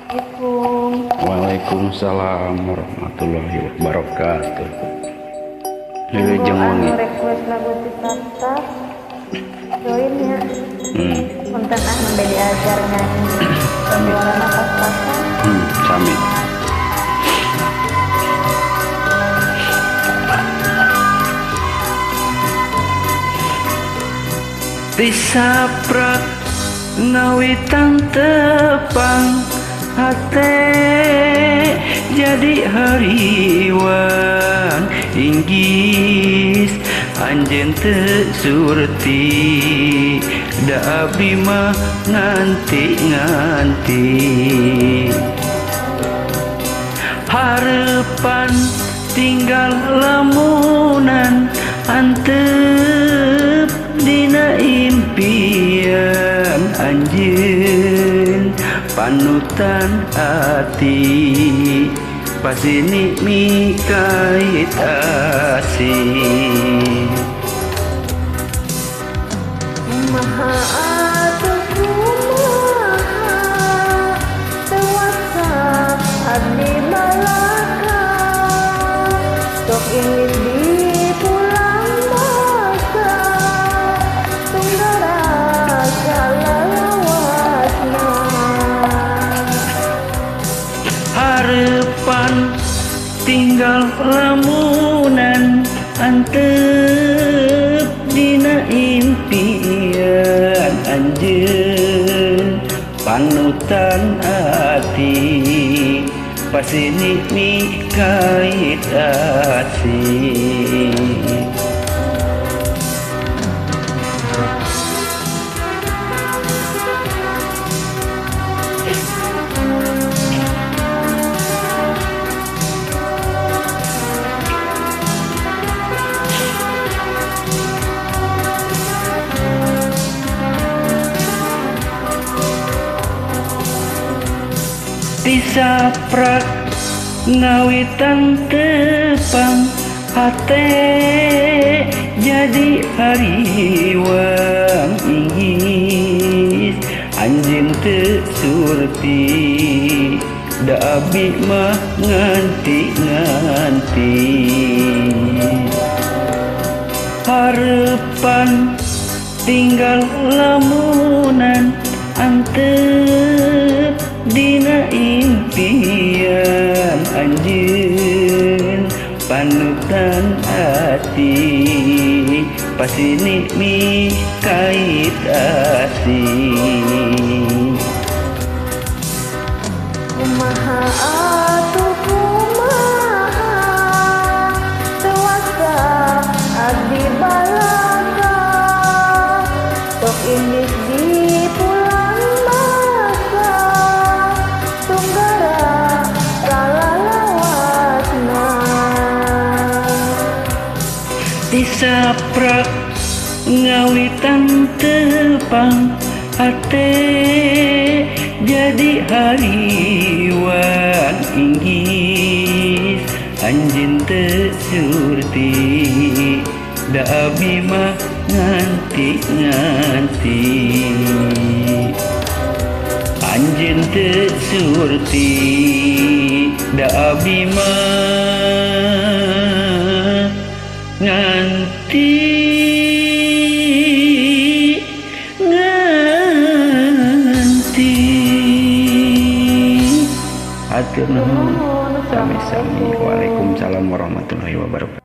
Assalamualaikum. Waalaikumsalam warahmatullahi wabarakatuh. Jeung Anu wangi. request lagu ti Sasta. Join ya. Punten nembe diajar nyanyi. Suarana pas-pasan. Sami. Disaprak ngawitan tepang hate jadi hariwan inggis anjeun teu surti da abdi mah nganti-nganti harapan tinggal lamunan antep dina impian anjeun panutan hati pasini mikait asih Maha atuh kumaha tewasa abdi balaka sok ingin dipulang masa tunggara kalalawasna harapan tinggal lamunan antep dina impian anjeun panutan hati pasini mikait asih disaprak ngawitan tepang hate jadi hariwang inggis anjeun teu surti da abdi mah nganti-nganti harapan tinggal lamunan antep dina impian anjeun panutan hati pasini mikait asih kumaha atuh kumaha tewasa abdi balaka sok indis dipulang masa tunggara kalalawasna disaprak ngawitan tepang hate jadi hariwan inggis anjeun teu surti da abdi mah nganti-nganti anjeun teu surti da abdi mah nganti atur nuhun sami-sami. Waalaikumsalam warahmatullahi wabarakatuh.